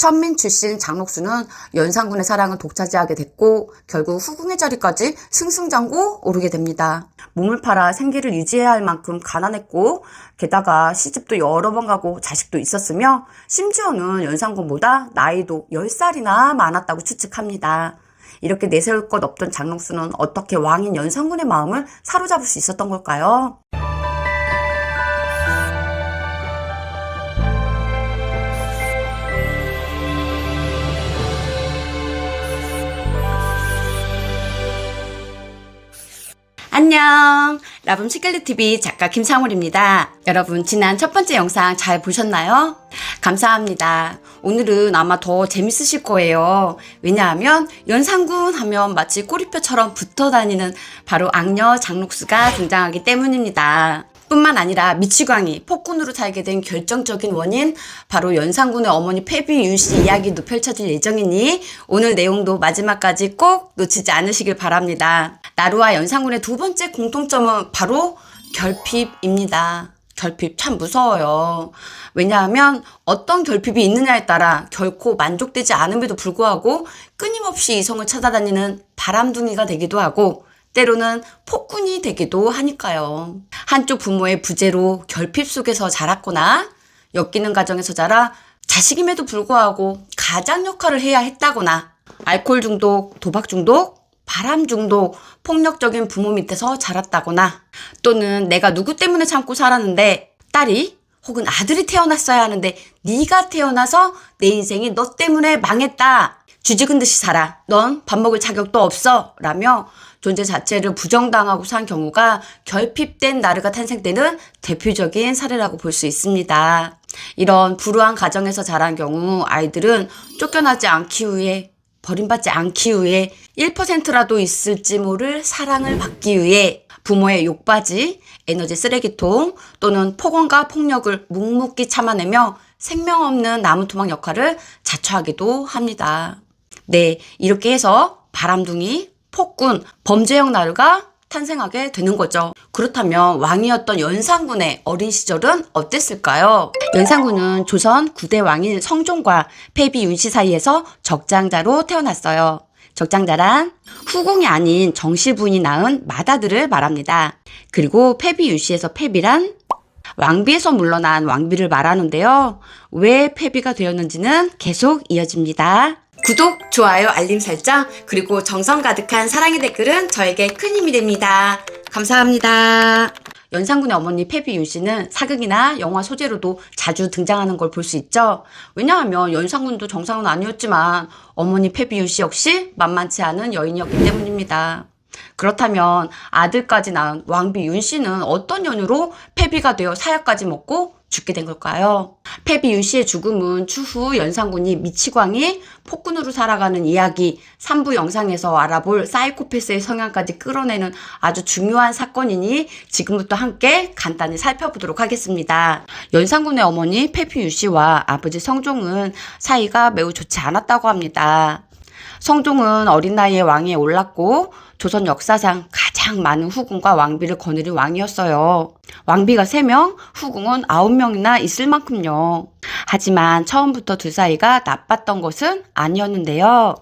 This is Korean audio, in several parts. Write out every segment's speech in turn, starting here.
천민 출신 장록수는 연산군의 사랑을 독차지하게 됐고 결국 후궁의 자리까지 승승장구 오르게 됩니다. 몸을 팔아 생계를 유지해야 할 만큼 가난했고 게다가 시집도 여러 번 가고 자식도 있었으며 심지어는 연산군보다 나이도 10살이나 많았다고 추측합니다. 이렇게 내세울 것 없던 장록수는 어떻게 왕인 연산군의 마음을 사로잡을 수 있었던 걸까요? 안녕, 라붐 시끌리TV 작가 김상울입니다. 여러분 지난 첫 번째 영상 잘 보셨나요? 감사합니다. 오늘은 아마 더 재밌으실 거예요. 왜냐하면 연산군 하면 마치 꼬리표처럼 붙어다니는 바로 악녀 장록수가 등장하기 때문입니다. 뿐만 아니라 미치광이 폭군으로 살게 된 결정적인 원인 바로 연산군의 어머니 패비 윤씨 이야기도 펼쳐질 예정이니 오늘 내용도 마지막까지 꼭 놓치지 않으시길 바랍니다. 나루와 연산군의 두 번째 공통점은 바로 결핍입니다. 결핍 참 무서워요. 왜냐하면 어떤 결핍이 있느냐에 따라 결코 만족되지 않음에도 불구하고 끊임없이 이성을 찾아다니는 바람둥이가 되기도 하고 때로는 폭군이 되기도 하니까요. 한쪽 부모의 부재로 결핍 속에서 자랐거나 엮이는 가정에서 자라 자식임에도 불구하고 가장 역할을 해야 했다거나 알코올 중독, 도박 중독, 바람 중독, 폭력적인 부모 밑에서 자랐다거나 또는 내가 누구 때문에 참고 살았는데 딸이 혹은 아들이 태어났어야 하는데 네가 태어나서 내 인생이 너 때문에 망했다. 쥐죽은 듯이 살아. 넌 밥 먹을 자격도 없어. 라며 존재 자체를 부정당하고 산 경우가 결핍된 나르가 탄생되는 대표적인 사례라고 볼 수 있습니다. 이런 불우한 가정에서 자란 경우 아이들은 쫓겨나지 않기 위해 버림받지 않기 위해 1%라도 있을지 모를 사랑을 받기 위해 부모의 욕바지, 에너지 쓰레기통 또는 폭언과 폭력을 묵묵히 참아내며 생명 없는 나무토막 역할을 자처하기도 합니다. 네, 이렇게 해서 바람둥이, 폭군, 범죄형 나루가 탄생하게 되는 거죠. 그렇다면 왕이었던 연산군의 어린 시절은 어땠을까요? 연산군은 조선 9대 왕인 성종과 패비 윤씨 사이에서 적장자로 태어났어요. 적장자란 후궁이 아닌 정실 부인이 낳은 맏아들을 말합니다. 그리고 패비 윤씨에서 패비란 왕비에서 물러난 왕비를 말하는데요. 왜 패비가 되었는지는 계속 이어집니다. 구독, 좋아요, 알림 설정, 그리고 정성 가득한 사랑의 댓글은 저에게 큰 힘이 됩니다. 감사합니다. 연산군의 어머니 패비 윤씨는 사극이나 영화 소재로도 자주 등장하는 걸 볼 수 있죠. 왜냐하면 연산군도 정상은 아니었지만 어머니 패비 윤씨 역시 만만치 않은 여인이었기 때문입니다. 그렇다면 아들까지 낳은 왕비 윤씨는 어떤 연유로 패비가 되어 사약까지 먹고 죽게 된 걸까요? 패비 윤씨의 죽음은 추후 연산군이 미치광이 폭군으로 살아가는 이야기 3부 영상에서 알아볼 사이코패스의 성향까지 끌어내는 아주 중요한 사건이니 지금부터 함께 간단히 살펴보도록 하겠습니다. 연산군의 어머니 패비 윤씨와 아버지 성종은 사이가 매우 좋지 않았다고 합니다. 성종은 어린 나이에 왕위에 올랐고 조선 역사상 가장 많은 후궁과 왕비를 거느린 왕이었어요. 왕비가 3명, 후궁은 9명이나 있을 만큼요. 하지만 처음부터 두 사이가 나빴던 것은 아니었는데요.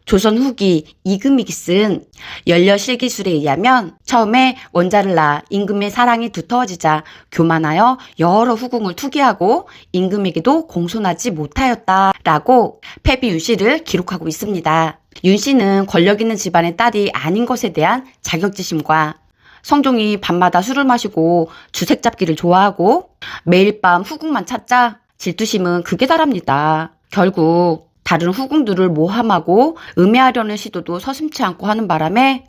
조선 후기 이금익이 쓴 연려실기술에 의하면 처음에 원자를 낳아 임금의 사랑이 두터워지자 교만하여 여러 후궁을 투기하고 임금에게도 공손하지 못하였다라고 패비 윤씨를 기록하고 있습니다. 윤씨는 권력 있는 집안의 딸이 아닌 것에 대한 자격지심과 성종이 밤마다 술을 마시고 주색 잡기를 좋아하고 매일 밤 후궁만 찾자 질투심은 극에 달합니다. 결국 다른 후궁들을 모함하고 음해하려는 시도도 서슴지 않고 하는 바람에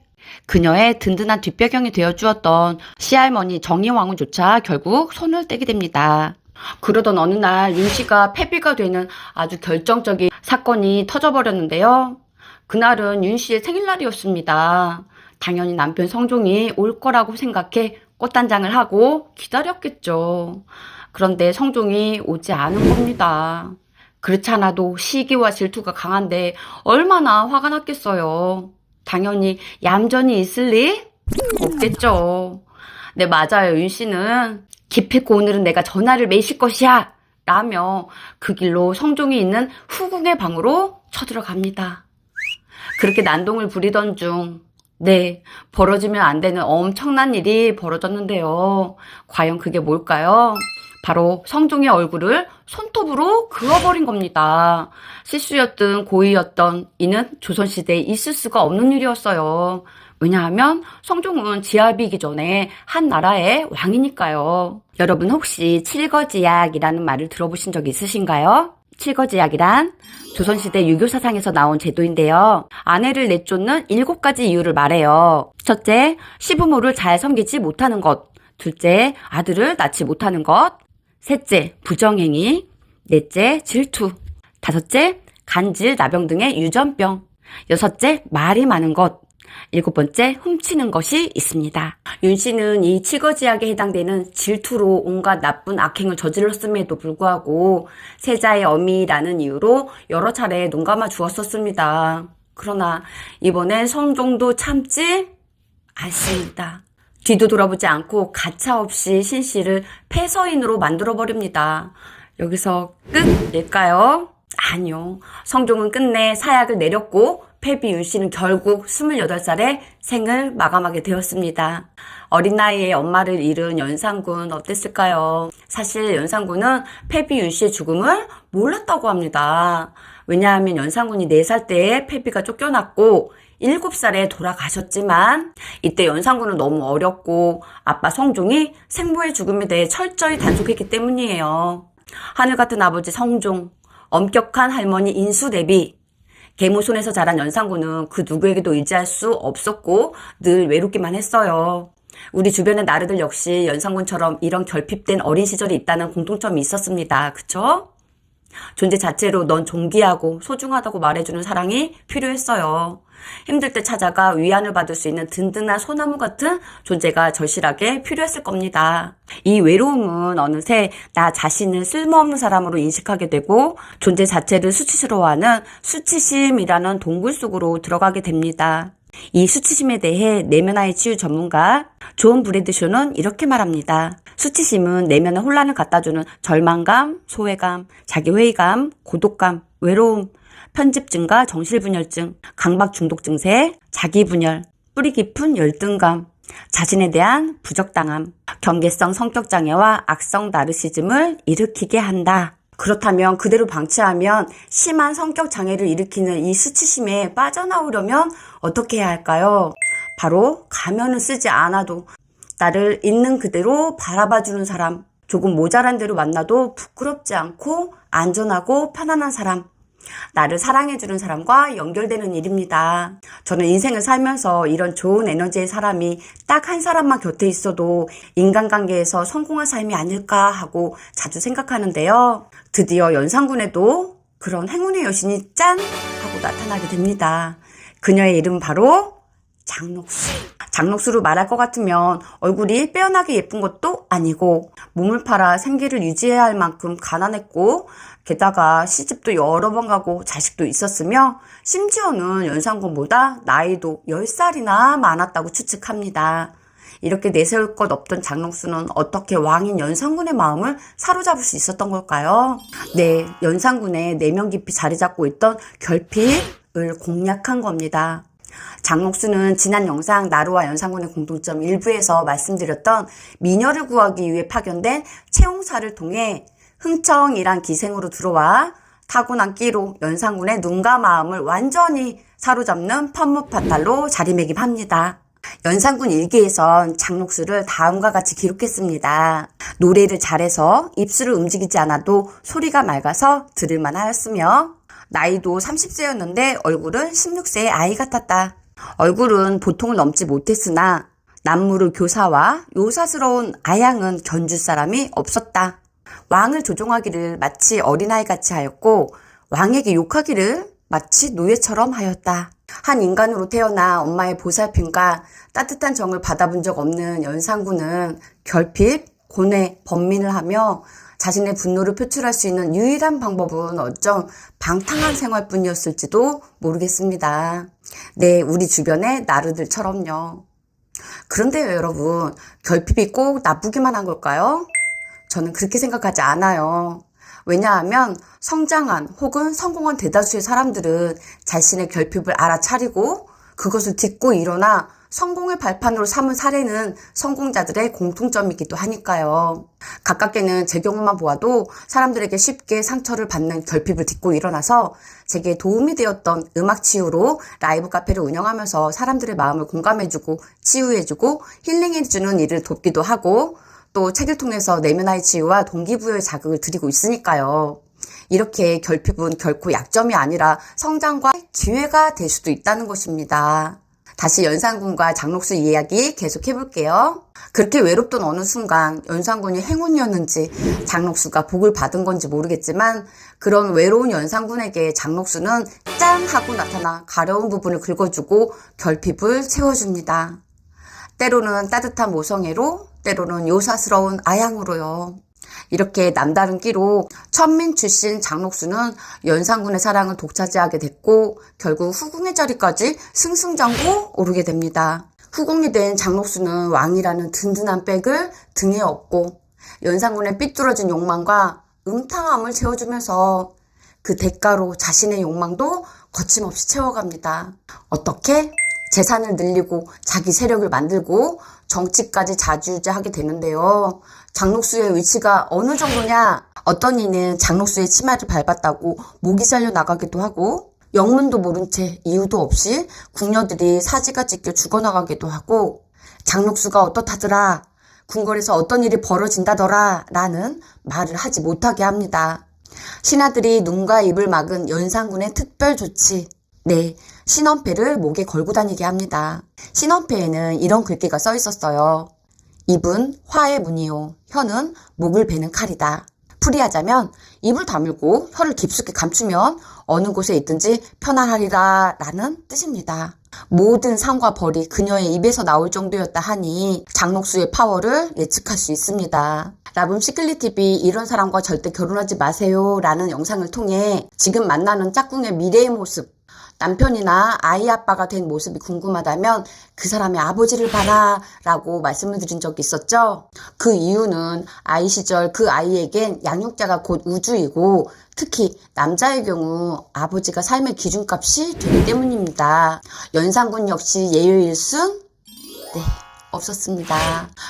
그녀의 든든한 뒷배경이 되어주었던 시할머니 정의왕후조차 결국 손을 떼게 됩니다. 그러던 어느 날 윤씨가 패비가 되는 아주 결정적인 사건이 터져버렸는데요. 그날은 윤씨의 생일날이었습니다. 당연히 남편 성종이 올 거라고 생각해 꽃단장을 하고 기다렸겠죠. 그런데 성종이 오지 않은 겁니다. 그렇지 않아도 시기와 질투가 강한데 얼마나 화가 났겠어요. 당연히 얌전히 있을 리 없겠죠. 네, 맞아요. 윤씨는 기필코 오늘은 내가 전화를 매실 것이야 라며 그 길로 성종이 있는 후궁의 방으로 쳐들어갑니다. 그렇게 난동을 부리던 중, 네, 벌어지면 안 되는 엄청난 일이 벌어졌는데요. 과연 그게 뭘까요? 바로 성종의 얼굴을 손톱으로 그어버린 겁니다. 실수였든 고의였던 이는 조선시대에 있을 수가 없는 일이었어요. 왜냐하면 성종은 지압이기 전에 한 나라의 왕이니까요. 여러분 혹시 칠거지약이라는 말을 들어보신 적 있으신가요? 칠거지약이란 조선시대 유교사상에서 나온 제도인데요. 아내를 내쫓는 7가지 이유를 말해요. 첫째, 시부모를 잘 섬기지 못하는 것. 둘째, 아들을 낳지 못하는 것. 셋째, 부정행위. 넷째, 질투. 다섯째, 간질, 나병 등의 유전병. 여섯째, 말이 많은 것. 7번째, 훔치는 것이 있습니다. 윤 씨는 이 칠거지약에 해당되는 질투로 온갖 나쁜 악행을 저질렀음에도 불구하고 세자의 어미라는 이유로 여러 차례 눈감아 주었었습니다. 그러나 이번엔 성종도 참지 않습니다. 뒤도 돌아보지 않고 가차없이 신 씨를 폐서인으로 만들어버립니다. 여기서 끝일까요? 아니요. 성종은 끝내 사약을 내렸고 패비 윤 씨는 결국 28살에 생을 마감하게 되었습니다. 어린 나이에 엄마를 잃은 연산군 어땠을까요? 사실 연산군은 패비 윤 씨의 죽음을 몰랐다고 합니다. 왜냐하면 연산군이 4살 때에 패비가 쫓겨났고 7살에 돌아가셨지만 이때 연산군은 너무 어렸고 아빠 성종이 생모의 죽음에 대해 철저히 단속했기 때문이에요. 하늘 같은 아버지 성종, 엄격한 할머니 인수 대비 계모 손에서 자란 연산군은 그 누구에게도 의지할 수 없었고 늘 외롭기만 했어요. 우리 주변의 나르들 역시 연산군처럼 이런 결핍된 어린 시절이 있다는 공통점이 있었습니다. 그쵸? 존재 자체로 넌 존귀하고 소중하다고 말해주는 사랑이 필요했어요. 힘들 때 찾아가 위안을 받을 수 있는 든든한 소나무 같은 존재가 절실하게 필요했을 겁니다. 이 외로움은 어느새 나 자신을 쓸모없는 사람으로 인식하게 되고 존재 자체를 수치스러워하는 수치심이라는 동굴 속으로 들어가게 됩니다. 이 수치심에 대해 내면화의 치유 전문가 존 브래드쇼는 이렇게 말합니다. 수치심은 내면의 혼란을 갖다주는 절망감, 소외감, 자기회의감, 고독감, 외로움, 편집증과 정실분열증, 강박 중독 증세, 자기분열, 뿌리 깊은 열등감, 자신에 대한 부적당함, 경계성 성격장애와 악성 나르시즘을 일으키게 한다. 그렇다면 그대로 방치하면 심한 성격장애를 일으키는 이 수치심에 빠져나오려면 어떻게 해야 할까요? 바로 가면을 쓰지 않아도 나를 있는 그대로 바라봐주는 사람, 조금 모자란 대로 만나도 부끄럽지 않고 안전하고 편안한 사람, 나를 사랑해주는 사람과 연결되는 일입니다. 저는 인생을 살면서 이런 좋은 에너지의 사람이 딱 한 사람만 곁에 있어도 인간관계에서 성공한 삶이 아닐까 하고 자주 생각하는데요. 드디어 연산군에도 그런 행운의 여신이 짠! 하고 나타나게 됩니다. 그녀의 이름 바로 장녹수. 장녹수로 말할 것 같으면 얼굴이 빼어나게 예쁜 것도 아니고 몸을 팔아 생계를 유지해야 할 만큼 가난했고 게다가 시집도 여러 번 가고 자식도 있었으며 심지어는 연산군보다 나이도 10살이나 많았다고 추측합니다. 이렇게 내세울 것 없던 장녹수는 어떻게 왕인 연산군의 마음을 사로잡을 수 있었던 걸까요? 네, 연산군의 내면 깊이 자리 잡고 있던 결핍을 공략한 겁니다. 장녹수는 지난 영상 나루와 연산군의 공통점 일부에서 말씀드렸던 미녀를 구하기 위해 파견된 채용사를 통해 흥청이란 기생으로 들어와 타고난 끼로 연산군의 눈과 마음을 완전히 사로잡는 판무파탈로 자리매김합니다. 연산군 일기에선 장녹수를 다음과 같이 기록했습니다. 노래를 잘해서 입술을 움직이지 않아도 소리가 맑아서 들을만 하였으며 나이도 30세였는데 얼굴은 16세의 아이 같았다. 얼굴은 보통을 넘지 못했으나 남무르 교사와 요사스러운 아양은 견줄 사람이 없었다. 왕을 조종하기를 마치 어린아이같이 하였고 왕에게 욕하기를 마치 노예처럼 하였다. 한 인간으로 태어나 엄마의 보살핌과 따뜻한 정을 받아본 적 없는 연산군은 결핍, 고뇌, 번민을 하며 자신의 분노를 표출할 수 있는 유일한 방법은 어쩜 방탕한 생활뿐이었을지도 모르겠습니다. 네, 우리 주변의 나르들처럼요. 그런데요, 여러분, 결핍이 꼭 나쁘기만 한 걸까요? 저는 그렇게 생각하지 않아요. 왜냐하면 성장한 혹은 성공한 대다수의 사람들은 자신의 결핍을 알아차리고 그것을 딛고 일어나 성공의 발판으로 삼은 사례는 성공자들의 공통점이기도 하니까요. 가깝게는 제 경우만 보아도 사람들에게 쉽게 상처를 받는 결핍을 딛고 일어나서 제게 도움이 되었던 음악 치유로 라이브 카페를 운영하면서 사람들의 마음을 공감해주고 치유해주고 힐링해주는 일을 돕기도 하고 또 책을 통해서 내면화의 치유와 동기부여의 자극을 드리고 있으니까요. 이렇게 결핍은 결코 약점이 아니라 성장과 기회가 될 수도 있다는 것입니다. 다시 연산군과 장록수 이야기 계속 해볼게요. 그렇게 외롭던 어느 순간 연산군이 행운이었는지 장록수가 복을 받은 건지 모르겠지만 그런 외로운 연산군에게 장록수는 짠 하고 나타나 가려운 부분을 긁어주고 결핍을 채워줍니다. 때로는 따뜻한 모성애로 때로는 요사스러운 아양으로요. 이렇게 남다른 끼로 천민 출신 장록수는 연산군의 사랑을 독차지하게 됐고 결국 후궁의 자리까지 승승장구 오르게 됩니다. 후궁이 된 장록수는 왕이라는 든든한 백을 등에 업고 연산군의 삐뚤어진 욕망과 음탕함을 채워주면서 그 대가로 자신의 욕망도 거침없이 채워갑니다. 어떻게? 재산을 늘리고 자기 세력을 만들고 정치까지 좌지우지하게 되는데요. 장록수의 위치가 어느 정도냐? 어떤 이는 장록수의 치마를 밟았다고 목이 잘려 나가기도 하고 영문도 모른 채 이유도 없이 궁녀들이 사지가 찢겨 죽어나가기도 하고 장록수가 어떻다더라, 궁궐에서 어떤 일이 벌어진다더라 라는 말을 하지 못하게 합니다. 신하들이 눈과 입을 막은 연산군의 특별 조치, 네, 신원패를 목에 걸고 다니게 합니다. 신원패에는 이런 글귀가 써 있었어요. 입은 화의 문이요, 혀는 목을 베는 칼이다. 풀이하자면 입을 다물고 혀를 깊숙이 감추면 어느 곳에 있든지 편안하리라 라는 뜻입니다. 모든 상과 벌이 그녀의 입에서 나올 정도였다 하니 장록수의 파워를 예측할 수 있습니다. 라붐 시클릿TV 이런 사람과 절대 결혼하지 마세요 라는 영상을 통해 지금 만나는 짝꿍의 미래의 모습, 남편이나 아이 아빠가 된 모습이 궁금하다면 그 사람의 아버지를 봐라 라고 말씀을 드린 적이 있었죠. 그 이유는 아이 시절 그 아이에겐 양육자가 곧 우주이고 특히 남자의 경우 아버지가 삶의 기준값이 되기 때문입니다. 연산군 역시 예외일 순? 네, 없었습니다.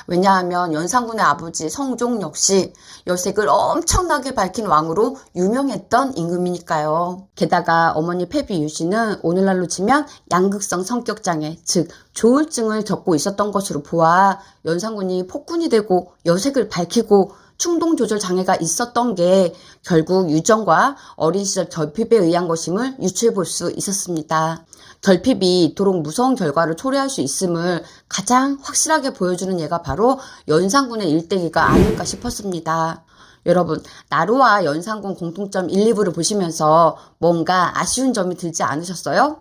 왜냐하면 연산군의 아버지 성종 역시 여색을 엄청나게 밝힌 왕으로 유명했던 임금이니까요. 게다가 어머니 패비 유씨는 오늘날로 치면 양극성 성격장애, 즉 조울증을 겪고 있었던 것으로 보아 연산군이 폭군이 되고 여색을 밝히고 충동조절 장애가 있었던 게 결국 유전과 어린 시절 결핍에 의한 것임을 유추해 볼 수 있었습니다. 결핍이 이토록 무서운 결과를 초래할 수 있음을 가장 확실하게 보여주는 예가 바로 연산군의 일대기가 아닐까 싶었습니다. 여러분, 나루와 연산군 공통점 1, 2부를 보시면서 뭔가 아쉬운 점이 들지 않으셨어요?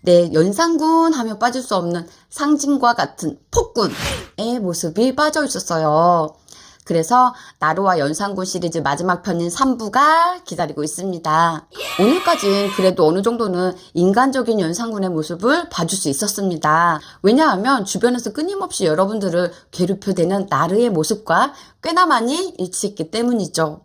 네, 연산군 하면 빠질 수 없는 상징과 같은 폭군의 모습이 빠져 있었어요. 그래서 나루와 연산군 시리즈 마지막 편인 3부가 기다리고 있습니다. 오늘까진 그래도 어느 정도는 인간적인 연산군의 모습을 봐줄 수 있었습니다. 왜냐하면 주변에서 끊임없이 여러분들을 괴롭혀대는 나르의 모습과 꽤나 많이 일치했기 때문이죠.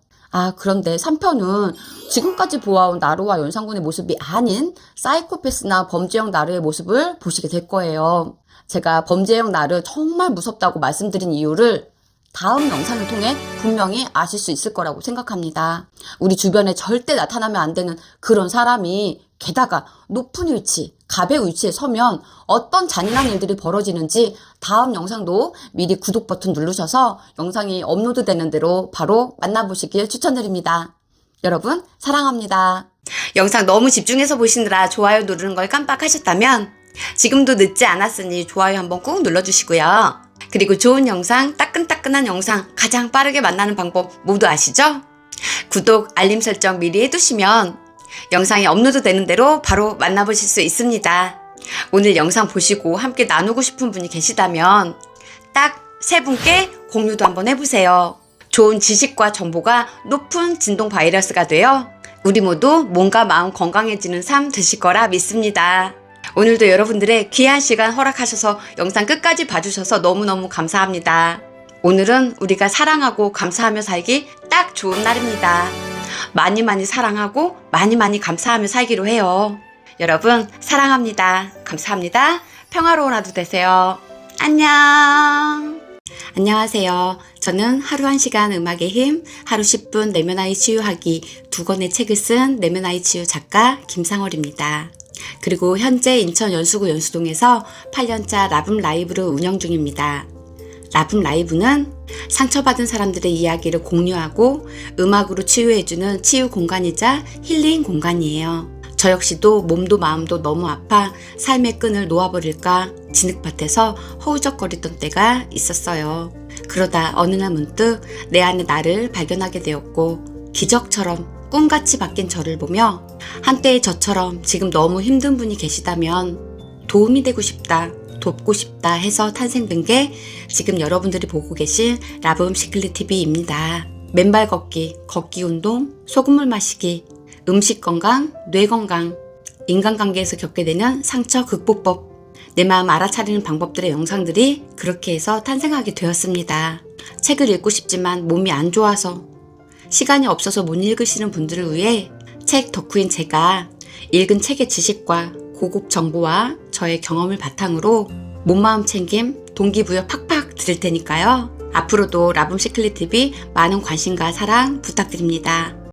그런데 3편은 지금까지 보아온 나루와 연산군의 모습이 아닌 사이코패스나 범죄형 나르의 모습을 보시게 될 거예요. 제가 범죄형 나르 정말 무섭다고 말씀드린 이유를 다음 영상을 통해 분명히 아실 수 있을 거라고 생각합니다. 우리 주변에 절대 나타나면 안 되는 그런 사람이 게다가 높은 위치, 갑의 위치에 서면 어떤 잔인한 일들이 벌어지는지 다음 영상도 미리 구독 버튼 누르셔서 영상이 업로드되는 대로 바로 만나보시길 추천드립니다. 여러분 사랑합니다. 영상 너무 집중해서 보시느라 좋아요 누르는 걸 깜빡하셨다면 지금도 늦지 않았으니 좋아요 한번 꾹 눌러주시고요. 그리고 좋은 영상, 따끈따끈한 영상 가장 빠르게 만나는 방법 모두 아시죠? 구독, 알림 설정 미리 해두시면 영상이 업로드 되는 대로 바로 만나보실 수 있습니다. 오늘 영상 보시고 함께 나누고 싶은 분이 계시다면 딱 3분께 공유도 한번 해보세요. 좋은 지식과 정보가 높은 진동 바이러스가 되어 우리 모두 몸과 마음 건강해지는 삶 되실 거라 믿습니다. 오늘도 여러분들의 귀한 시간 허락하셔서 영상 끝까지 봐주셔서 너무너무 감사합니다. 오늘은 우리가 사랑하고 감사하며 살기 딱 좋은 날입니다. 많이 많이 사랑하고 많이 많이 감사하며 살기로 해요. 여러분 사랑합니다. 감사합니다. 평화로운 하루 되세요. 안녕. 안녕하세요. 저는 하루 1시간 음악의 힘, 하루 10분 내면 아이 치유하기 2권의 책을 쓴 내면 아이 치유 작가 김상월입니다. 그리고 현재 인천 연수구 연수동에서 8년차 라붐 라이브를 운영 중입니다. 라붐 라이브는 상처받은 사람들의 이야기를 공유하고 음악으로 치유해주는 치유 공간이자 힐링 공간이에요. 저 역시도 몸도 마음도 너무 아파 삶의 끈을 놓아버릴까 진흙밭에서 허우적거리던 때가 있었어요. 그러다 어느 날 문득 내 안에 나를 발견하게 되었고 기적처럼 꿈같이 바뀐 저를 보며 한때의 저처럼 지금 너무 힘든 분이 계시다면 도움이 되고 싶다, 돕고 싶다 해서 탄생된 게 지금 여러분들이 보고 계신 라붐 시클릿 TV입니다. 맨발 걷기, 걷기 운동, 소금물 마시기, 음식 건강, 뇌 건강, 인간관계에서 겪게 되는 상처 극복법, 내 마음 알아차리는 방법들의 영상들이 그렇게 해서 탄생하게 되었습니다. 책을 읽고 싶지만 몸이 안 좋아서 시간이 없어서 못 읽으시는 분들을 위해 책 덕후인 제가 읽은 책의 지식과 고급 정보와 저의 경험을 바탕으로 몸마음 챙김, 동기부여 팍팍 드릴 테니까요. 앞으로도 라붐 시클릿 TV 많은 관심과 사랑 부탁드립니다.